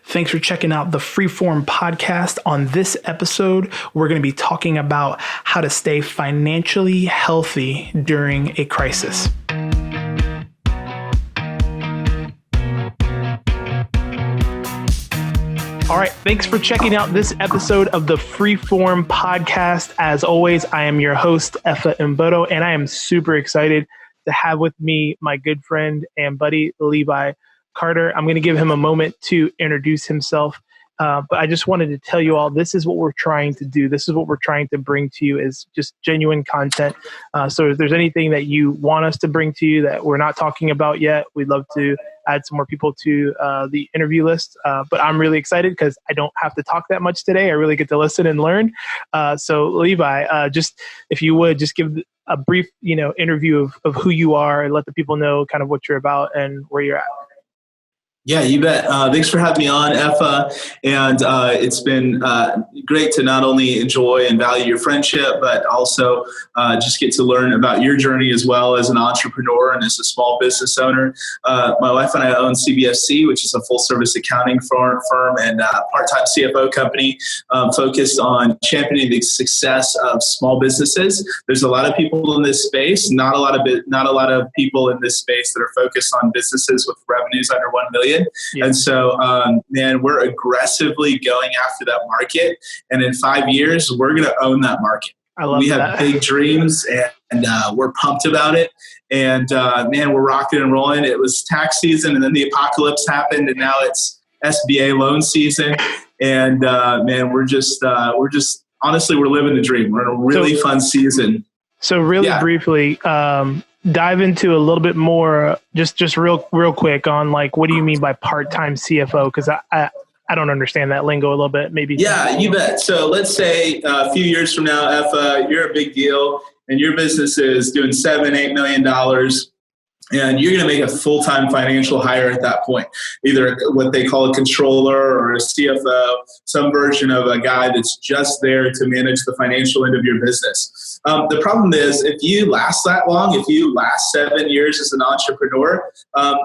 Thanks for checking out the Freeform podcast. On this episode, we're going to be talking about how to stay financially healthy during a crisis. All right, thanks for checking out this episode of the Freeform podcast. As always, I am your host, Efa Mbodo, and I am super excited to have with me my good friend and buddy, Levi Carter. I'm going to give him a moment to introduce himself, but I just wanted to tell you all, this is what we're trying to do. This is what we're trying to bring to you is just genuine content. So if there's anything that you want us to bring to you that we're not talking about yet, we'd love to add some more people to the interview list. But I'm really excited because I don't have to talk that much today. I really get to listen and learn. So Levi, just if you would just give a brief, interview of who you are and let the people know kind of what you're about and where you're at. Yeah, you bet. Thanks for having me on, Efa. And it's been great to not only enjoy and value your friendship, but also just get to learn about your journey as well as an entrepreneur and as a small business owner. My wife and I own CBFC, which is a full-service accounting firm and part-time CFO company focused on championing the success of small businesses. There's a lot of people in this space, not a lot of people in this space that are focused on businesses with revenues under 1 million. Yeah. And so, we're aggressively going after that market. And in 5 years, we're going to own that market. We have big dreams and we're pumped about it. And we're rocking and rolling. It was tax season and then the apocalypse happened and now it's SBA loan season. And we're just honestly, we're living the dream. We're in a really fun season. So really briefly, dive into a little bit more, just real quick on like, what do you mean by part-time CFO? Because I don't understand that lingo a little bit. Maybe. Yeah, you bet. So let's say a few years from now, Efa, you're a big deal and your business is doing $7-8 million. And you're going to make a full-time financial hire at that point, either what they call a controller or a CFO, some version of a guy that's just there to manage the financial end of your business. The problem is if you last that long, if you last 7 years as an entrepreneur,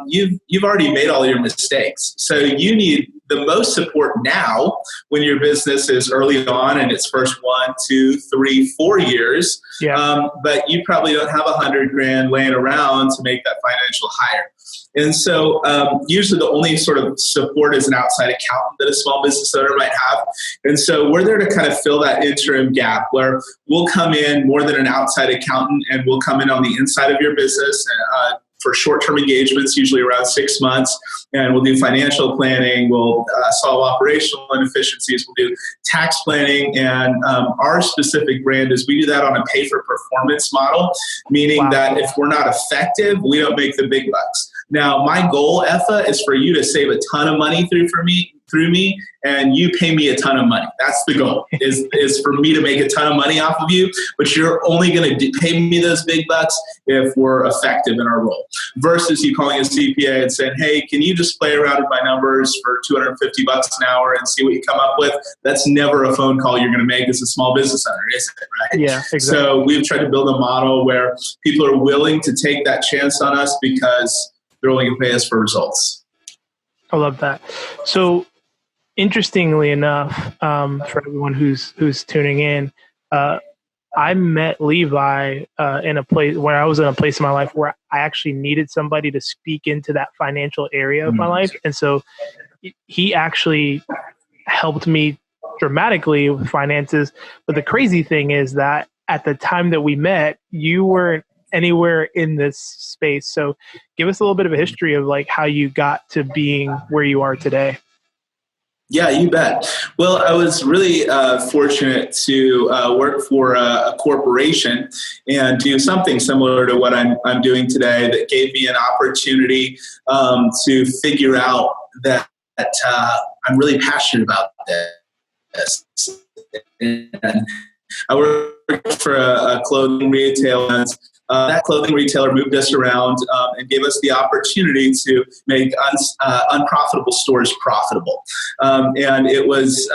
you've already made all your mistakes. So you need the most support now when your business is early on in its first 1, 2, 3, 4 years. Yeah. But you probably don't have $100,000 laying around to make that financial hire. And so usually the only sort of support is an outside accountant that a small business owner might have. And so we're there to kind of fill that interim gap where we'll come in more than an outside accountant and we'll come in on the inside of your business for short-term engagements, usually around 6 months. And we'll do financial planning. We'll solve operational inefficiencies. We'll do tax planning. And our specific brand is we do that on a pay-for-performance model, meaning that if we're not effective, we don't make the big bucks. Now, my goal, Efa, is for you to save a ton of money through me, and you pay me a ton of money. That's the goal, is for me to make a ton of money off of you, but you're only going to pay me those big bucks if we're effective in our role. Versus you calling a CPA and saying, hey, can you just play around with my numbers for $250 an hour and see what you come up with? That's never a phone call you're going to make as a small business owner, is it, right? Yeah, exactly. So we've tried to build a model where people are willing to take that chance on us because they're only going to pay us for results. I love that. So interestingly enough, for everyone who's tuning in, I met Levi in a place where I was in a place in my life where I actually needed somebody to speak into that financial area of my life. And so he actually helped me dramatically with finances. But the crazy thing is that at the time that we met, you weren't anywhere in this space. So give us a little bit of a history of like how you got to being where you are today. Yeah, you bet. Well, I was really fortunate to work for a corporation and do something similar to what I'm doing today that gave me an opportunity to figure out that I'm really passionate about this. And I worked for a clothing retailer. That clothing retailer moved us around and gave us the opportunity to make unprofitable stores profitable. And it was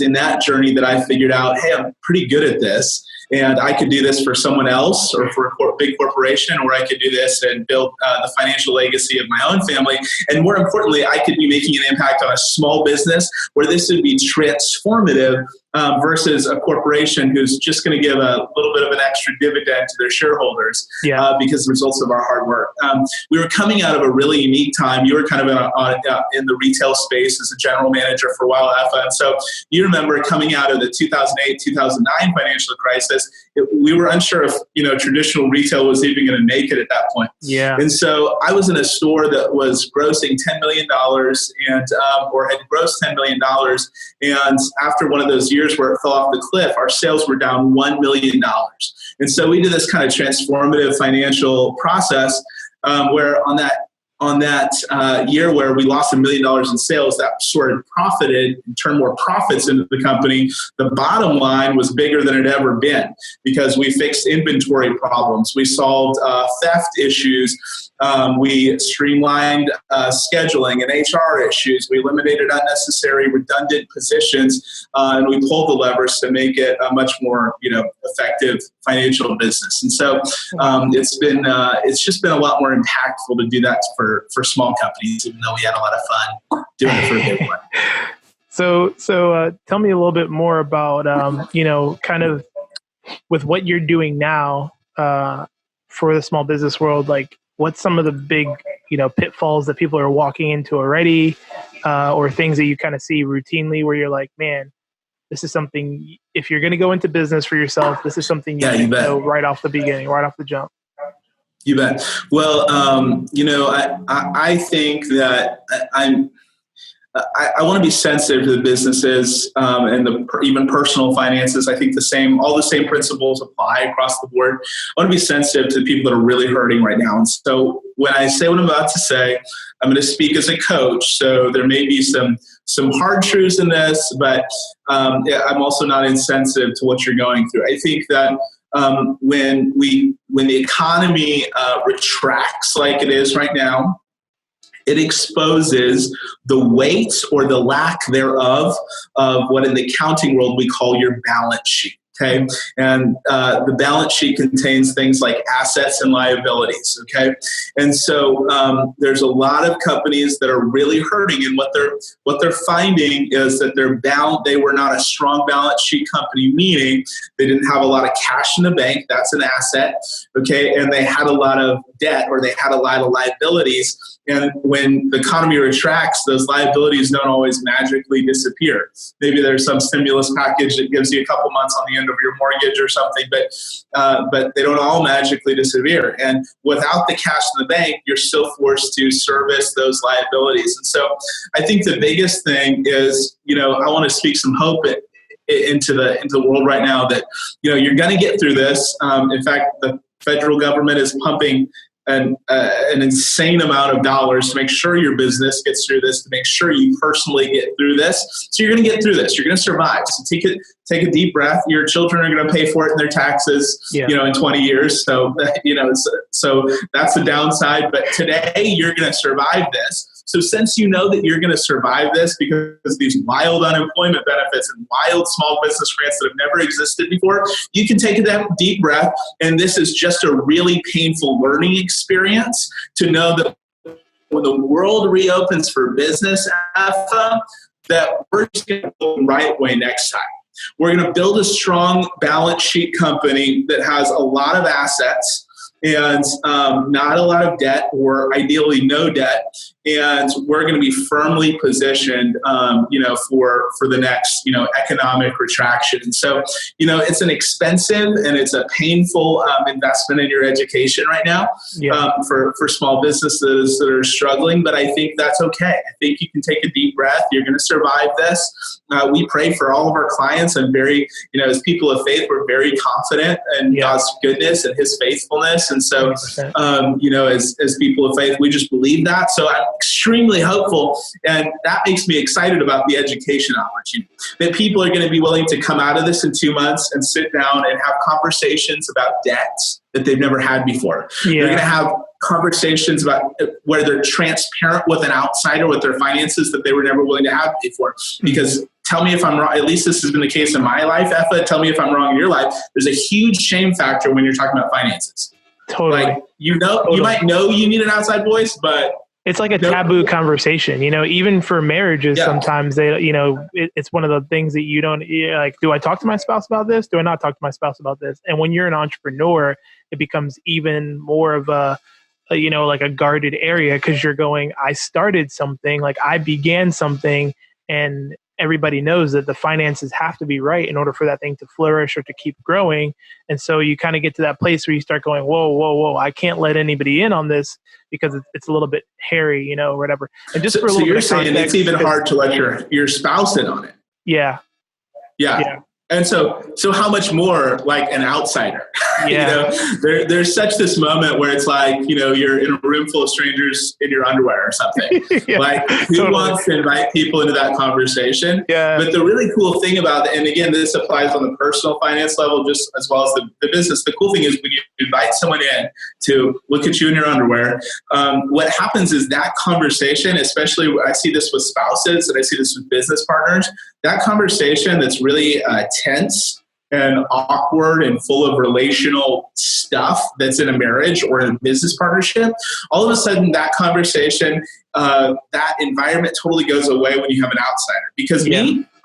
in that journey that I figured out, hey, I'm pretty good at this. And I could do this for someone else or for a big corporation, or I could do this and build the financial legacy of my own family. And more importantly, I could be making an impact on a small business where this would be transformative versus a corporation who's just going to give a little bit of an extra dividend to their shareholders because of the results of our hard work. We were coming out of a really unique time. You were kind of in the retail space as a general manager for a while, Effa. And so you remember coming out of the 2008, 2009 financial crisis, we were unsure if traditional retail was even going to make it at that point. Yeah. And so I was in a store that was grossing $10 million and or had grossed $10 million. And after one of those years where it fell off the cliff, our sales were down $1 million. And so we did this kind of transformative financial process where on that year where we lost $1 million in sales, that sort of profited and turned more profits into the company. The bottom line was bigger than it had ever been because we fixed inventory problems. We solved theft issues. We streamlined scheduling and HR issues. We eliminated unnecessary redundant positions, and we pulled the levers to make it a much more effective financial business. And so it's just been a lot more impactful to do that for small companies, even though we had a lot of fun doing it for a big one. So tell me a little bit more about kind of with what you're doing now for the small business world, like. What's some of the big, pitfalls that people are walking into already, or things that you kind of see routinely where you're like, man, this is something, if you're going to go into business for yourself, this is something you need to know right off the beginning, right off the jump. You bet. Well, I think that I want to be sensitive to the businesses and even personal finances. I think all the same principles apply across the board. I want to be sensitive to the people that are really hurting right now. And so when I say what I'm about to say, I'm going to speak as a coach. So there may be some hard truths in this, but I'm also not insensitive to what you're going through. I think that when the economy retracts like it is right now, it exposes the weight or the lack thereof of what in the accounting world we call your balance sheet. Okay. And the balance sheet contains things like assets and liabilities. Okay. And so there's a lot of companies that are really hurting, and what they're finding is that they were not a strong balance sheet company, meaning they didn't have a lot of cash in the bank. That's an asset. Okay. And they had a lot of debt, or they had a lot of liabilities. And when the economy retracts, those liabilities don't always magically disappear. Maybe there's some stimulus package that gives you a couple months on the end of your mortgage or something, but they don't all magically disappear. And without the cash in the bank, you're still forced to service those liabilities. And so I think the biggest thing is, I want to speak some hope into the world right now that, you're going to get through this. In fact, the federal government is pumping an insane amount of dollars to make sure your business gets through this, to make sure you personally get through this. So you're going to get through this. You're going to survive. So take a deep breath. Your children are going to pay for it in their taxes, in 20 years. So, so that's the downside. But today you're going to survive this. So since you know that you're going to survive this because these wild unemployment benefits and wild small business grants that have never existed before, you can take a deep breath. And this is just a really painful learning experience to know that when the world reopens for business, Effa, that we're just going to go the right way next time. We're going to build a strong balance sheet company that has a lot of assets and not a lot of debt, or ideally no debt. And we're going to be firmly positioned, for the next, economic retraction. And so, it's an expensive and it's a painful investment in your education right now for small businesses that are struggling. But I think that's okay. I think you can take a deep breath. You're going to survive this. We pray for all of our clients, and very, as people of faith, we're very confident in God's goodness and His faithfulness. And so, as people of faith, we just believe that. So I'm extremely hopeful, and that makes me excited about the education opportunity. That people are going to be willing to come out of this in 2 months and sit down and have conversations about debts that they've never had before. They're going to have conversations about where they're transparent with an outsider with their finances that they were never willing to have before. Because tell me if I'm wrong. At least this has been the case in my life, Effa. Tell me if I'm wrong in your life. There's a huge shame factor when you're talking about finances. Totally. Like, you might know you need an outside voice, but it's like a taboo conversation, even for marriages. Sometimes it's one of the things that you don't like, do I talk to my spouse about this? Do I not talk to my spouse about this? And when you're an entrepreneur, it becomes even more of like a guarded area, because you're going, I started something, like I began something, and everybody knows that the finances have to be right in order for that thing to flourish or to keep growing. And so you kind of get to that place where you start going, whoa, I can't let anybody in on this because it's a little bit hairy, or whatever. And just for a little bit of saying context, it's even hard to let your spouse in on it. Yeah. And so how much more like an outsider? Yeah. There's such this moment where it's like, you're in a room full of strangers in your underwear or something. Like, who wants to invite people into that conversation? Yeah. But the really cool thing about it, and again, this applies on the personal finance level just as well as the business. The cool thing is when you invite someone in to look at you in your underwear, what happens is that conversation, especially I see this with spouses and I see this with business partners, that conversation that's really tense and awkward and full of relational stuff that's in a marriage or in a business partnership, all of a sudden that conversation, that environment totally goes away when you have an outsider. Because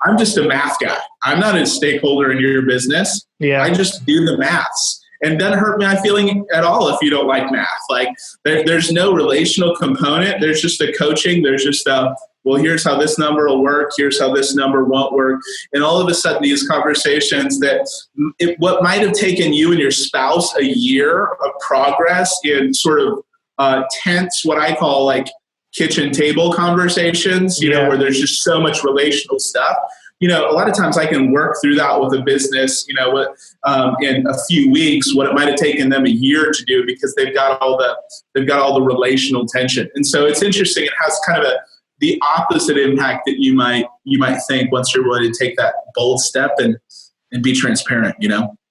I'm just a math guy. I'm not a stakeholder in your business. Yeah. I just do the maths. And it doesn't hurt my feeling at all if you don't like math. Like there's no relational component. There's just a coaching. There's just well, here's how this number will work. Here's how this number won't work. And all of a sudden, these conversations that what might have taken you and your spouse a year of progress in sort of tense, what I call like kitchen table conversations, where there's just so much relational stuff. A lot of times I can work through that with a business, in a few weeks, what it might have taken them a year to do because they've got all the relational tension. And so it's interesting. It has kind of the opposite impact that you might think once you're willing to take that bold step and be transparent,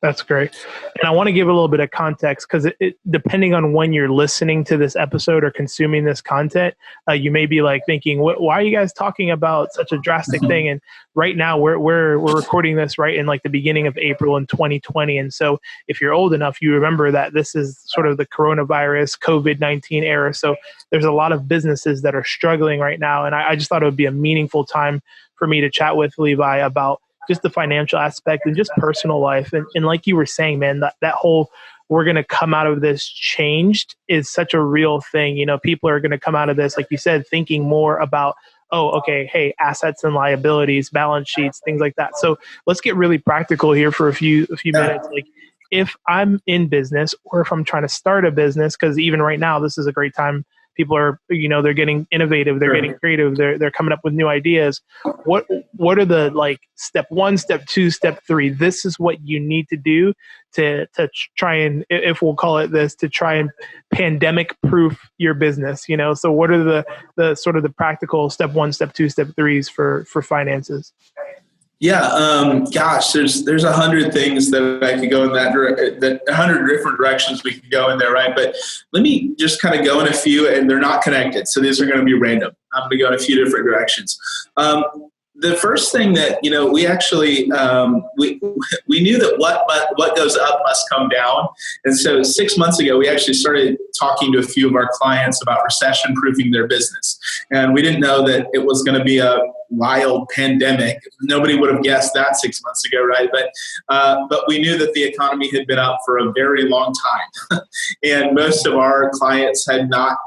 That's great. And I want to give a little bit of context because depending on when you're listening to this episode or consuming this content, you may be like thinking, why are you guys talking about such a drastic thing? And right now we're recording this right in like the beginning of April in 2020. And so if you're old enough, you remember that this is sort of the coronavirus COVID-19 era. So there's a lot of businesses that are struggling right now. And I just thought it would be a meaningful time for me to chat with Levi about just the financial aspect and just personal life. And like you were saying, man, that whole, we're going to come out of this changed is such a real thing. People are going to come out of this, like you said, thinking more about, hey, assets and liabilities, balance sheets, things like that. So let's get really practical here for a few minutes. Like if I'm in business or if I'm trying to start a business, because even right now, this is a great time. People are, they're getting innovative, they're getting creative, they're coming up with new ideas. What are the like step 1, step 2, step 3? This is what you need to do to try and, if we'll call it this, to try and pandemic proof your business. So what are the sort of the practical step 1, step 2, step 3s for finances? Yeah, gosh, there's 100 things that I could go in that 100 different directions we could go in there, right? But let me just kind of go in a few, and they're not connected, so these are going to be random. I'm going to go in a few different directions. The first thing that we actually we knew that what goes up must come down, and so 6 months ago we actually started talking to a few of our clients about recession proofing their business, and we didn't know that it was going to be a wild pandemic. Nobody would have guessed that 6 months ago, right? But we knew that the economy had been up for a very long time, and most of our clients had not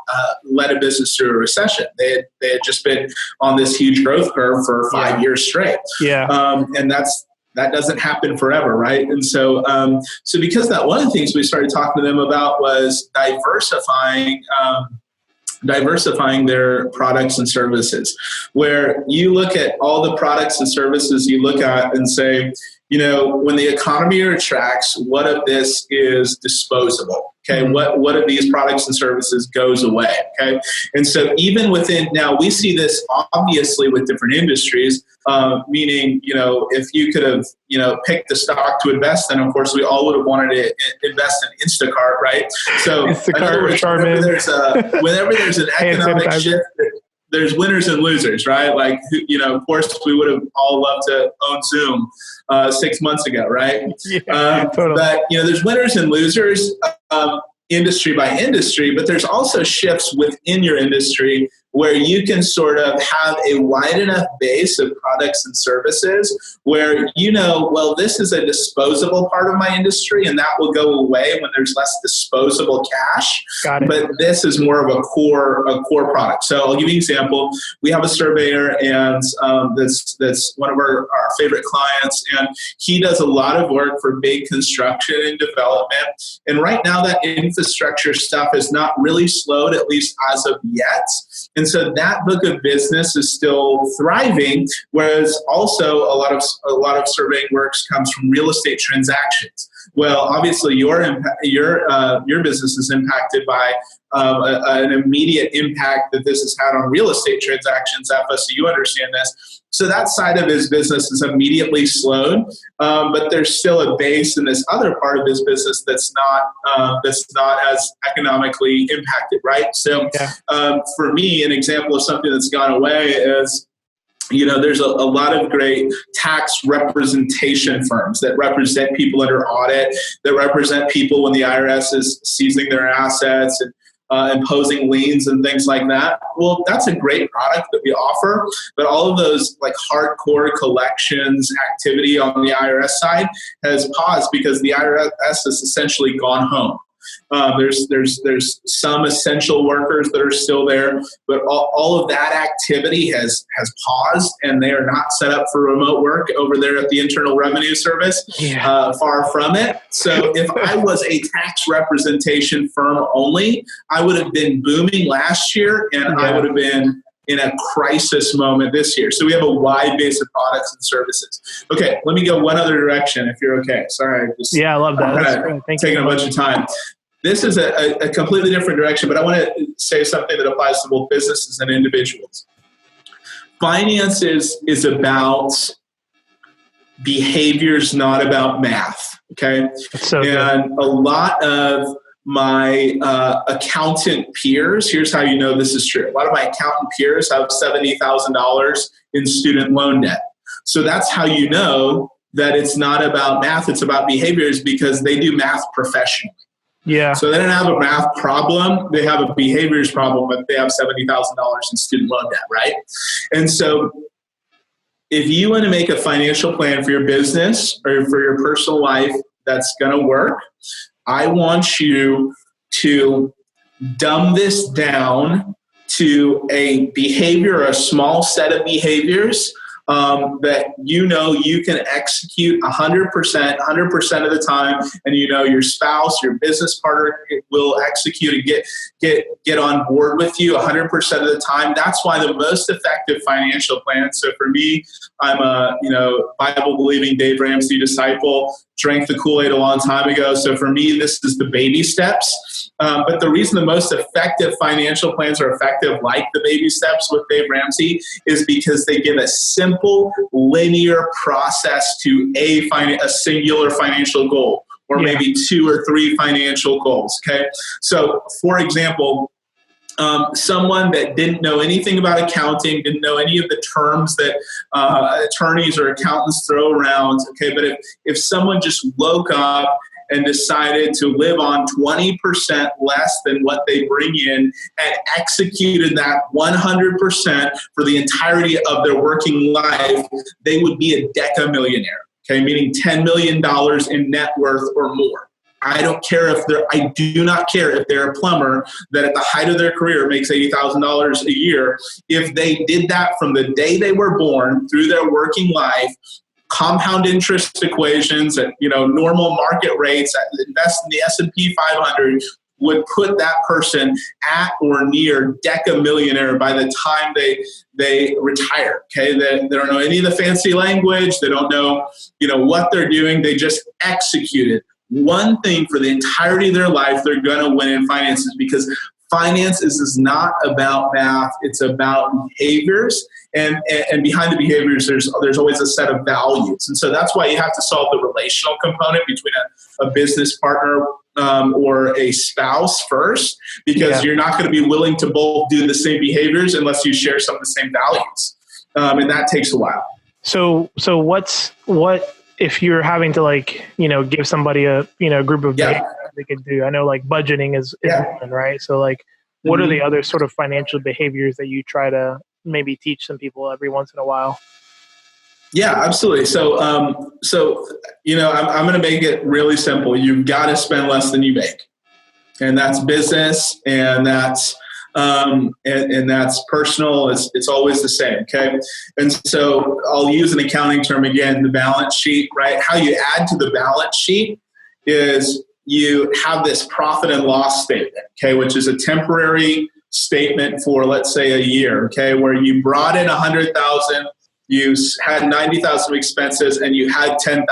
led a business through a recession. They had just been on this huge growth curve for 5 years straight. Yeah, and that doesn't happen forever, right? And so because of that, one of the things we started talking to them about was diversifying their products and services, where you look at all the products and services you look at and say, when the economy retracts, what of this is disposable? Okay, what of these products and services goes away? Okay, and so even within, now we see this obviously with different industries, meaning, if you could have, picked the stock to invest in, of course, we all would have wanted to invest in Instacart, right? So in other words, whenever there's an economic shift there's winners and losers, right? Like, of course, we would have all loved to own Zoom 6 months ago, right? Yeah, totally. But, there's winners and losers, industry by industry, but there's also shifts within your industry where you can sort of have a wide enough base of products and services where, well, this is a disposable part of my industry and that will go away when there's less disposable cash. Got it. But this is more of a core product. So I'll give you an example. We have a surveyor and that's one of our favorite clients, and he does a lot of work for big construction and development. And right now that infrastructure stuff has not really slowed, at least as of yet. And so that book of business is still thriving, whereas also a lot of surveying works comes from real estate transactions. Well, obviously your business is impacted by an immediate impact that this has had on real estate transactions, Effa, so you understand this. So that side of his business is immediately slowed, but there's still a base in this other part of his business that's not as economically impacted, right? So for me, an example of something that's gone away is, there's a lot of great tax representation firms that represent people under audit, that represent people when the IRS is seizing their assets and imposing liens and things like that. Well, that's a great product that we offer, but all of those like hardcore collections activity on the IRS side has paused because the IRS has essentially gone home. There's some essential workers that are still there, but all of that activity has paused, and they are not set up for remote work over there at the Internal Revenue Service. Far from it. So if I was a tax representation firm only, I would have been booming last year, and I would have been in a crisis moment this year. So we have a wide base of products and services. Okay, let me go one other direction if you're okay. Sorry, I love that. That's great. Thank you. Taking a bunch of time. This is a completely different direction, but I want to say something that applies to both businesses and individuals. Finance is about behaviors, not about math. Okay, and a lot of my accountant peers, here's how you know this is true. A lot of my accountant peers have $70,000 in student loan debt. So that's how you know that it's not about math, it's about behaviors, because they do math professionally. Yeah. So they don't have a math problem, they have a behaviors problem if they have $70,000 in student loan debt, right? And so if you want to make a financial plan for your business or for your personal life that's going to work, I want you to dumb this down to a behavior, or a small set of behaviors that you can execute 100% of the time, and your spouse, your business partner will execute and get on board with you 100% of the time. That's why the most effective financial plan. So for me, I'm a Bible believing Dave Ramsey disciple, drank the Kool-Aid a long time ago. So for me, this is the baby steps. But the reason the most effective financial plans are effective, like the baby steps with Dave Ramsey, is because they give a simple, linear process to a singular financial goal, or maybe 2 or 3 financial goals. Okay. So for example, someone that didn't know anything about accounting, didn't know any of the terms that attorneys or accountants throw around. Okay. But if someone just woke up and decided to live on 20% less than what they bring in and executed that 100% for the entirety of their working life, they would be a decamillionaire, okay, meaning $10 million in net worth or more. I do not care if they're a plumber that at the height of their career makes $80,000 a year. If they did that from the day they were born through their working life, compound interest equations at normal market rates, invest in the S&P 500, would put that person at or near decamillionaire by the time they retire. Okay, they don't know any of the fancy language. They don't know what they're doing. They just executed one thing for the entirety of their life. They're going to win in finances, because finance is not about math. It's about behaviors. And behind the behaviors, there's always a set of values. And so that's why you have to solve the relational component between a business partner or a spouse first, because you're not going to be willing to both do the same behaviors unless you share some of the same values. And that takes a while. So what if you're having to give somebody a, group of behaviors they could do? I know budgeting is one, right? So what are the other sort of financial behaviors that you try to maybe teach some people every once in a while? Yeah, absolutely. So, I'm going to make it really simple. You've got to spend less than you make, and that's business, and that's and that's personal. It's always the same. Okay. And so I'll use an accounting term again, the balance sheet, right? How you add to the balance sheet is you have this profit and loss statement, okay, which is a temporary statement for, let's say, a year, okay, where you brought in 100,000, you had 90,000 of expenses, and you had $10,000,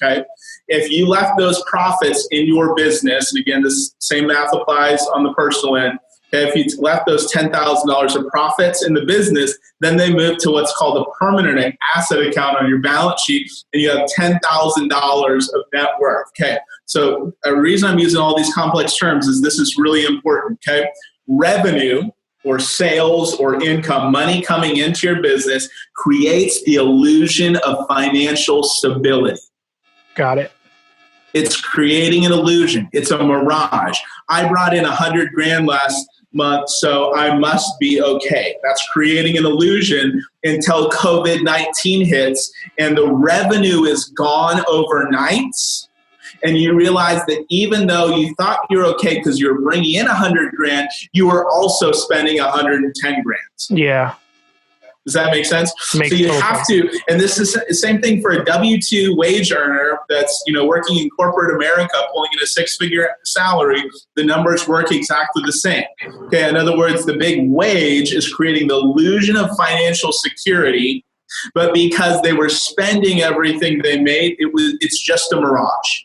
okay? If you left those profits in your business, and again, this same math applies on the personal end, okay, if you left those $10,000 of profits in the business, then they move to what's called a permanent asset account on your balance sheet, and you have $10,000 of net worth, okay? So a reason I'm using all these complex terms is this is really important, okay? Revenue, or sales or income, money coming into your business, creates the illusion of financial stability. Got it. It's creating an illusion. It's a mirage. I brought in 100 grand last month, so I must be okay. That's creating an illusion until COVID-19 hits and the revenue is gone overnight. And you realize that even though you thought you're okay because you're bringing in 100 grand, you were also spending 110 grand. Yeah. Does that make sense? Makes so you have to, and this is the same thing for a W-2 wage earner that's, working in corporate America, pulling in a six-figure salary. The numbers work exactly the same. Okay. In other words, the big wage is creating the illusion of financial security, but because they were spending everything they made, it's just a mirage.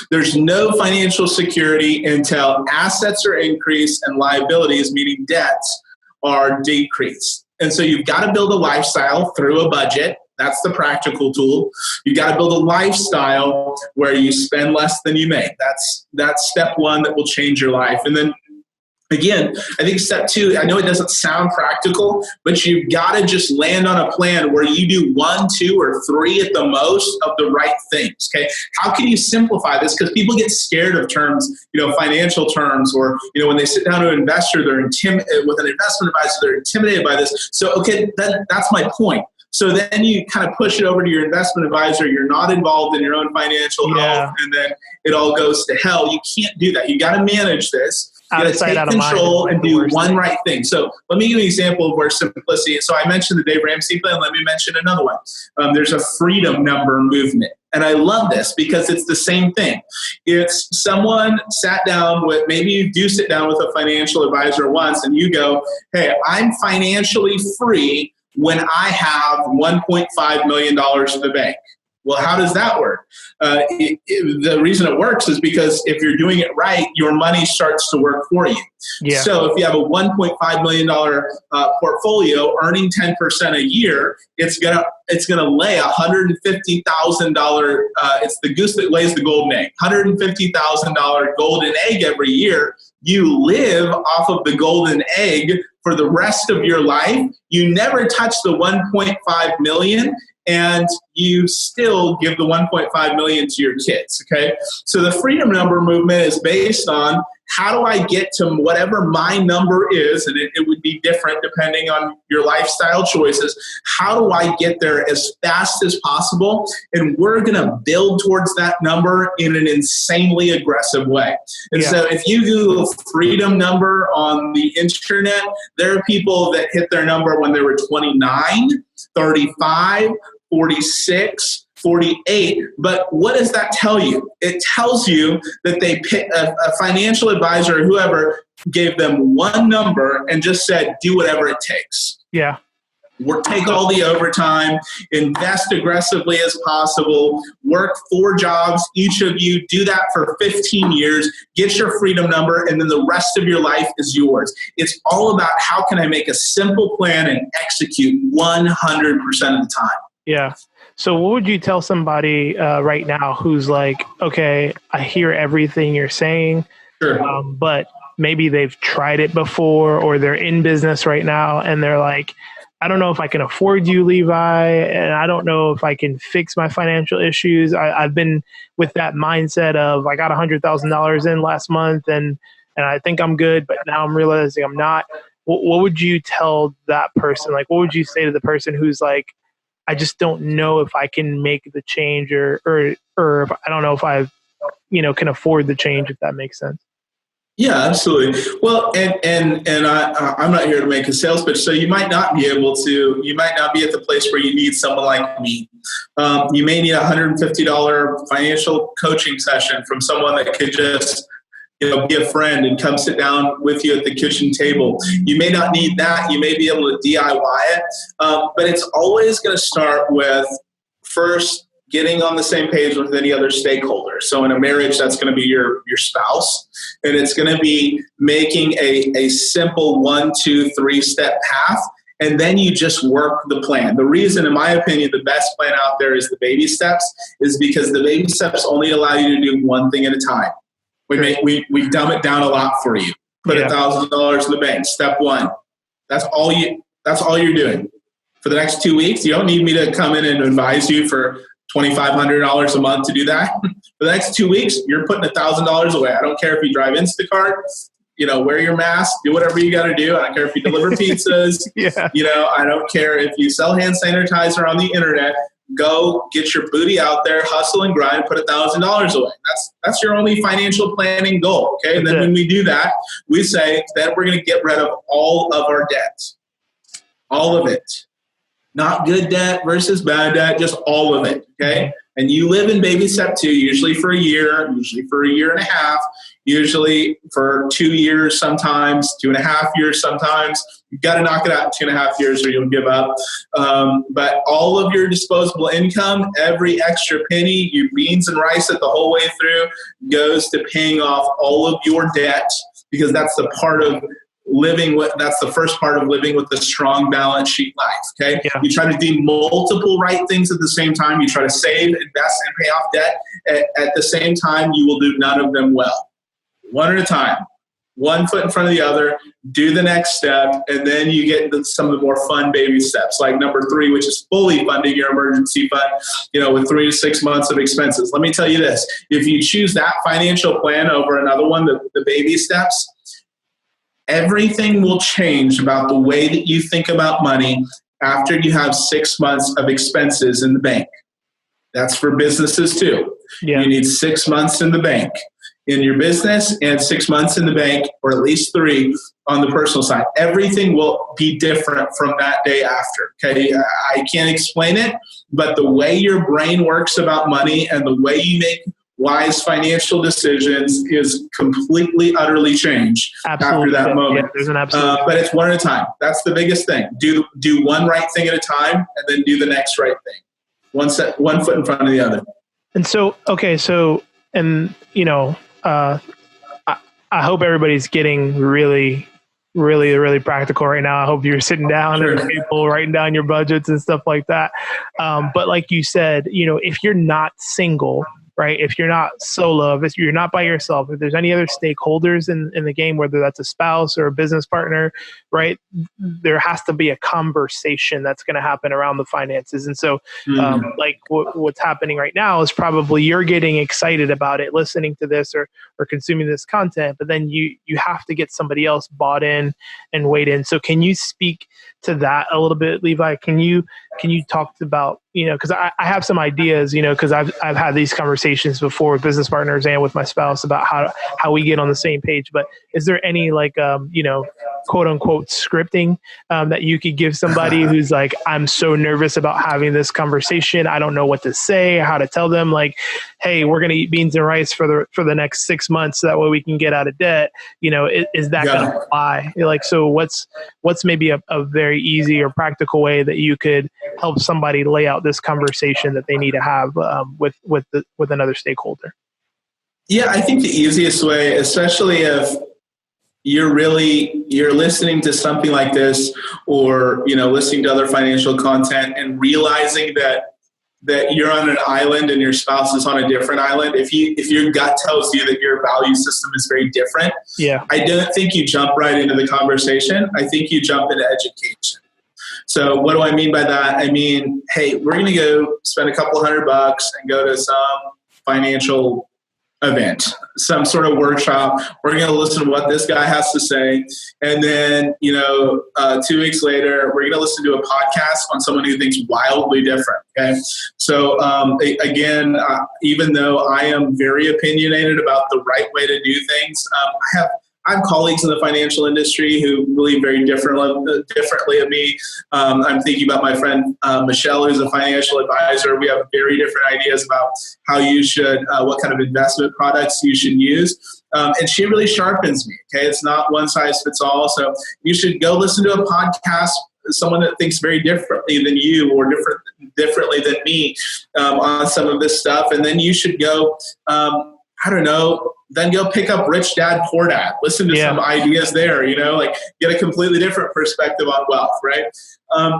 There's no financial security until assets are increased and liabilities, meaning debts, are decreased. And so you've got to build a lifestyle through a budget. That's the practical tool. You got to build a lifestyle where you spend less than you make. That's step one that will change your life. And then again, I think step two, I know it doesn't sound practical, but you've got to just land on a plan where you do 1, 2, or 3 at the most of the right things. Okay. How can you simplify this? Because people get scared of terms, financial terms, or, when they sit down to an investor, they're intimidated with an investment advisor, they're intimidated by this. So, okay, that's my point. So then you kind of push it over to your investment advisor. You're not involved in your own financial health, and then it all goes to hell. You can't do that. You got to manage this. You got to take control and do one right thing. So let me give you an example of where simplicity. So I mentioned the Dave Ramsey plan. Let me mention another one. There's a freedom number movement. And I love this because it's the same thing. It's someone sat down with, maybe you do sit down with a financial advisor once and you go, hey, I'm financially free when I have $1.5 million in the bank. Well, how does that work? The reason it works is because if you're doing it right, your money starts to work for you. Yeah. So if you have a $1.5 million portfolio earning 10% a year, it's gonna lay $150,000. It's the goose that lays the golden egg. $150,000 golden egg every year. You live off of the golden egg for the rest of your life. You never touch the 1.5 million. And you still give the 1.5 million to your kids, okay? So the freedom number movement is based on how do I get to whatever my number is, and it would be different depending on your lifestyle choices. How do I get there as fast as possible? And we're going to build towards that number in an insanely aggressive way. And so if you Google freedom number on the internet, there are people that hit their number when they were 29, 35, 46, 48. But what does that tell you? It tells you that they pick a financial advisor or whoever gave them one number and just said, do whatever it takes. Yeah. Take all the overtime, invest aggressively as possible, work 4 jobs, each of you, do that for 15 years, get your freedom number, and then the rest of your life is yours. It's all about how can I make a simple plan and execute 100% of the time. Yeah. So what would you tell somebody right now who's like, okay, I hear everything you're saying, Sure. but maybe they've tried it before or they're in business right now and they're like, I don't know if I can afford you, Levi, and I don't know if I can fix my financial issues. I've been with that mindset of I got $100,000 in last month and I think I'm good, but now I'm realizing I'm not. What would you tell that person? Like, what would you say to the person who's like, I just don't know if I can make the change or if I don't know if I, can afford the change, if that makes sense. Yeah, absolutely. Well, I'm not here to make a sales pitch, so you might not be at the place where you need someone like me. You may need a $150 financial coaching session from someone that could just be a friend and come sit down with you at the kitchen table. You may not need that. You may be able to DIY it. But it's always going to start with first getting on the same page with any other stakeholder. So in a marriage, that's going to be your spouse. And it's going to be making a simple 1, 2, 3 step path. And then you just work the plan. The reason, in my opinion, the best plan out there is the baby steps, is because the baby steps only allow you to do one thing at a time. We dumb it down a lot for you. Put $1,000 in the bank. Step 1. That's all you're doing. For the next 2 weeks, you don't need me to come in and advise you for $2,500 a month to do that. For the next 2 weeks, you're putting $1,000 away. I don't care if you drive Instacart, wear your mask, do whatever you got to do. I don't care if you deliver pizzas. I don't care if you sell hand sanitizer on the internet. Go get your booty out there, hustle and grind, put $1,000 away. That's your only financial planning goal. Okay. And then when we do that, we say that we're going to get rid of all of our debt. All of it. Not good debt versus bad debt, just all of it. Okay. And you live in baby step 2, usually for a year, usually for a year and a half, usually for 2 years, sometimes 2.5 years, sometimes. You've got to knock it out in 2.5 years or you'll give up. But all of your disposable income, every extra penny, your beans and rice it the whole way through, goes to paying off all of your debt, because that's the first part of living with the strong balance sheet life. Okay. Yeah. You try to do multiple right things at the same time. You try to save, invest, and pay off debt at the same time. You will do none of them well. One at a time, one foot in front of the other, do the next step. And then you get some of the more fun baby steps, like number 3, which is fully funding your emergency fund, with 3 to 6 months of expenses. Let me tell you this, if you choose that financial plan over another one, the baby steps, everything will change about the way that you think about money after you have 6 months of expenses in the bank. That's for businesses too. Yeah. You need 6 months in the bank in your business and 6 months in the bank, or at least 3 on the personal side. Everything will be different from that day after. Okay. I can't explain it, but the way your brain works about money and the way you make wise financial decisions is completely, utterly changed after that moment. Yeah, there's an absolute. But it's one at a time. That's the biggest thing. Do one right thing at a time, and then do the next right thing. One foot in front of the other. And so, I hope everybody's getting really, really, really practical right now. I hope you're sitting down and people writing down your budgets and stuff like that. But like you said, if you're not single, right? If you're not solo, if you're not by yourself, if there's any other stakeholders in the game, whether that's a spouse or a business partner, right? There has to be a conversation that's going to happen around the finances. And so like what's happening right now is probably you're getting excited about it, listening to this or consuming this content, but then you have to get somebody else bought in and weighed in. So can you speak to that a little bit, Levi? Can you talk about, because I have some ideas, because I've had these conversations before with business partners and with my spouse about how we get on the same page. But is there any quote unquote scripting that you could give somebody who's like, I'm so nervous about having this conversation. I don't know what to say, how to tell them, like, hey, we're going to eat beans and rice for the next 6 months. So that way we can get out of debt. Is that going to apply? So what's maybe a very easy or practical way that you could help somebody lay out this conversation that they need to have with another stakeholder? Yeah, I think the easiest way, especially if you're listening to something like this, or listening to other financial content and realizing that you're on an island and your spouse is on a different island. If your gut tells you that your value system is very different, I don't think you jump right into the conversation. I think you jump into education. So what do I mean by that? I mean, hey, we're going to go spend a couple $100 and go to some financial event, some sort of workshop. We're going to listen to what this guy has to say. And then, 2 weeks later, we're going to listen to a podcast on someone who thinks wildly different. Okay. So, again, even though I am very opinionated about the right way to do things, I have colleagues in the financial industry who believe very differently of me. I'm thinking about my friend Michelle, who's a financial advisor. We have very different ideas about how you should, what kind of investment products you should use. And she really sharpens me. Okay, it's not one size fits all. So you should go listen to a podcast, someone that thinks very differently than you or differently than me on some of this stuff. And then you should go, then go pick up Rich Dad, Poor Dad. Listen to some ideas there, get a completely different perspective on wealth, right? I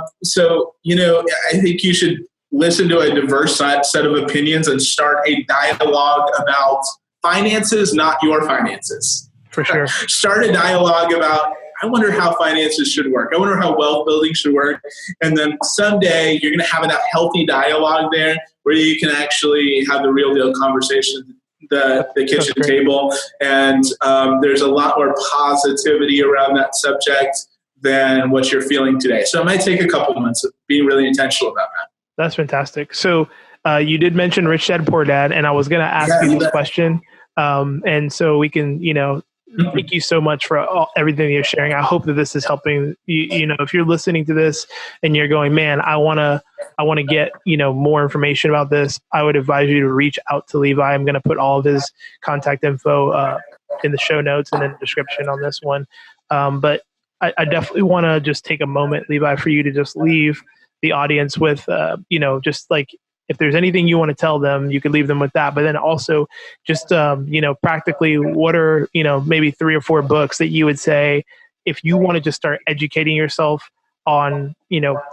think you should listen to a diverse set of opinions and start a dialogue about finances, not your finances. For sure. Start a dialogue about, I wonder how finances should work. I wonder how wealth building should work. And then someday you're going to have enough healthy dialogue there where you can actually have the real deal conversation the kitchen table. And there's a lot more positivity around that subject than what you're feeling today. So it might take a couple months of being really intentional about that. That's fantastic. So you did mention Rich Dad, Poor Dad, and I was going to ask you this question. And so we can, thank you so much for everything you're sharing. I hope that this is helping you. If you're listening to this and you're going, man, I want to get, more information about this, I would advise you to reach out to Levi. I'm going to put all of his contact info in the show notes and in the description on this one. But I definitely want to just take a moment, Levi, for you to just leave the audience with, just like, if there's anything you want to tell them, you could leave them with that. But then also just, practically what are, maybe 3 or 4 books that you would say, if you want to just start educating yourself on,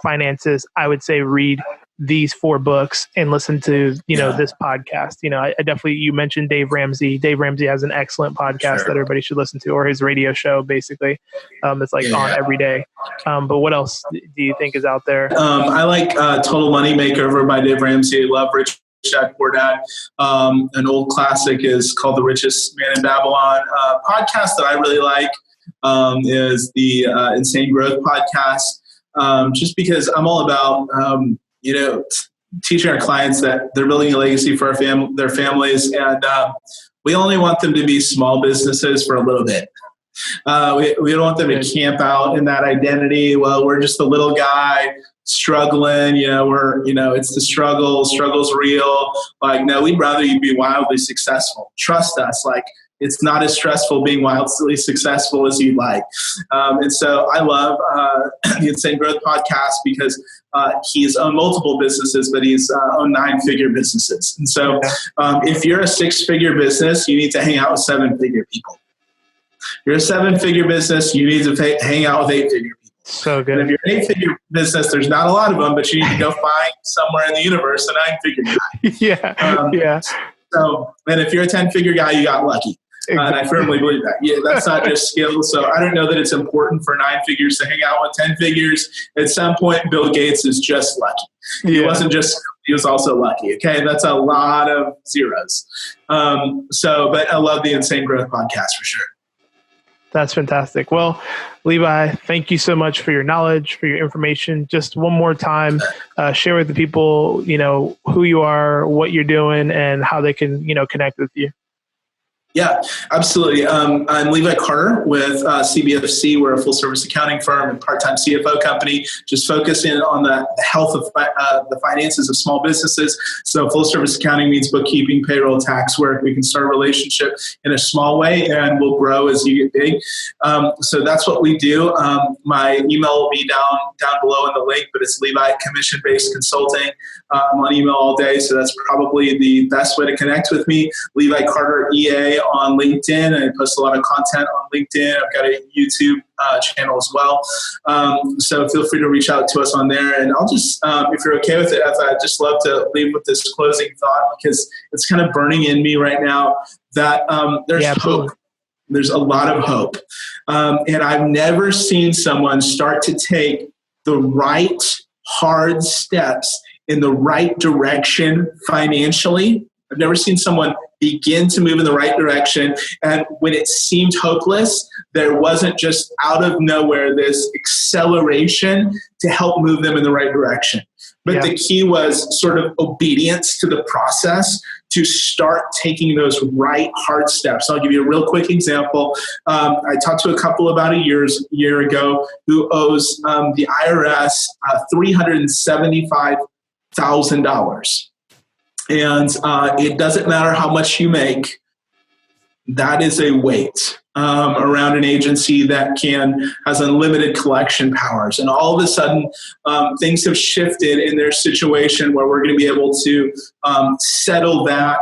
finances, I would say read these 4 books and listen to, this podcast. I definitely, you mentioned Dave Ramsey. Dave Ramsey has an excellent podcast that everybody should listen to, or his radio show, basically. It's on every day. But what else do you think is out there? I like Total Money Makeover by Dave Ramsey. I love Rich Dad, Poor Dad. An old classic is called The Richest Man in Babylon. Podcast that I really like is the Insane Growth podcast, just because I'm all about teaching our clients that they're building a legacy for their families, and we only want them to be small businesses for a little bit. We don't want them to camp out in that identity. Well, we're just a little guy struggling. It's the struggle. Struggle's real. No, we'd rather you be wildly successful. Trust us. It's not as stressful being wildly successful as you'd like. And so I love the Insane Growth podcast because he's owned multiple businesses, but he's owned 9-figure businesses. And so if you're a 6-figure business, you need to hang out with 7-figure people. If you're a 7-figure business, you need to hang out with 8-figure people. So good. And if you're an 8-figure business, there's not a lot of them, but you need to go find somewhere in the universe a 9-figure guy. So, and if you're a 10-figure guy, you got lucky. And I firmly believe that. Yeah, that's not just skill. So I don't know that it's important for 9 figures to hang out with 10 figures. At some point, Bill Gates is just lucky. He wasn't just, he was also lucky. Okay. That's a lot of zeros. But I love the Insane Growth podcast for sure. That's fantastic. Well, Levi, thank you so much for your knowledge, for your information. Just one more time, share with the people, who you are, what you're doing, and how they can, connect with you. Yeah, absolutely. I'm Levi Carter with CBFC. We're a full-service accounting firm and part-time CFO company, just focusing on the health of the finances of small businesses. So full-service accounting means bookkeeping, payroll, tax work. We can start a relationship in a small way, and we'll grow as you get big. So that's what we do. My email will be down below in the link, but it's Levi Commission-Based Consulting. I'm on email all day, so that's probably the best way to connect with me. Levi Carter EA on LinkedIn. I post a lot of content on LinkedIn. I've got a YouTube channel as well. So feel free to reach out to us on there. And I'll just, if you're okay with it, I'd just love to leave with this closing thought, because it's kind of burning in me right now that there's hope. There's a lot of hope. And I've never seen someone start to take the right hard steps in the right direction financially. I've never seen someone begin to move in the right direction. And when it seemed hopeless, there wasn't just out of nowhere this acceleration to help move them in the right direction. But the key was sort of obedience to the process to start taking those right hard steps. I'll give you a real quick example. I talked to a couple about a year ago who owes the IRS $375,000. And it doesn't matter how much you make. That is a weight around an agency that has unlimited collection powers. And all of a sudden, things have shifted in their situation where we're going to be able to settle that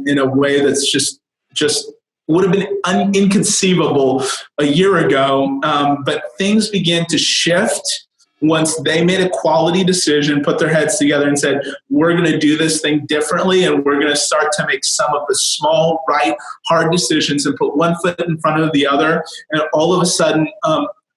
in a way that's just would have been inconceivable a year ago. But things began to shift once they made a quality decision, put their heads together and said, we're going to do this thing differently, and we're going to start to make some of the small, right, hard decisions and put one foot in front of the other. And all of a sudden,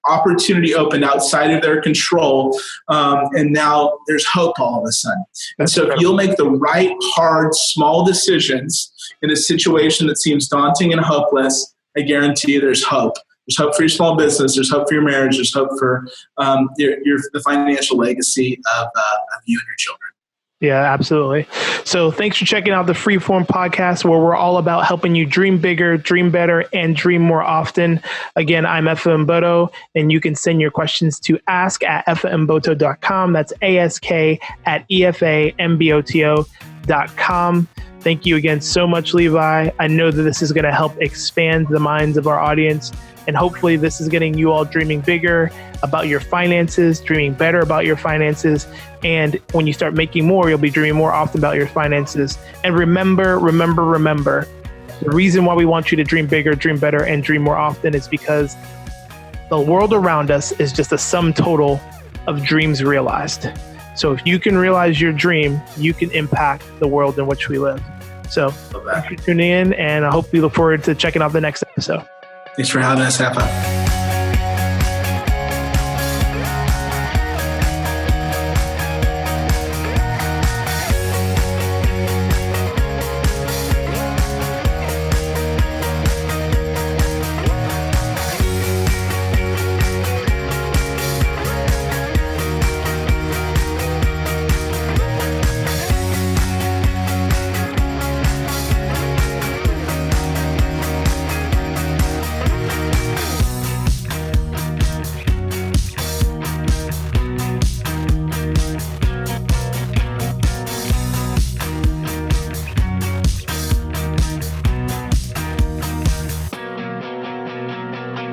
opportunity opened outside of their control, and now there's hope all of a sudden. And so if you'll make the right, hard, small decisions in a situation that seems daunting and hopeless, I guarantee you there's hope. There's hope for your small business. There's hope for your marriage. There's hope for the financial legacy of you and your children. Yeah, absolutely. So thanks for checking out the Freeform podcast, where we're all about helping you dream bigger, dream better, and dream more often. Again, I'm Efa Mboto, and you can send your questions to ask@efamboto.com. That's ask@efamboto.com. Thank you again so much, Levi. I know that this is going to help expand the minds of our audience. And hopefully this is getting you all dreaming bigger about your finances, dreaming better about your finances. And when you start making more, you'll be dreaming more often about your finances. And remember, the reason why we want you to dream bigger, dream better, and dream more often is because the world around us is just a sum total of dreams realized. So if you can realize your dream, you can impact the world in which we live. So thanks for tuning in, and I hope you look forward to checking out the next episode. Thanks for having us, Efa.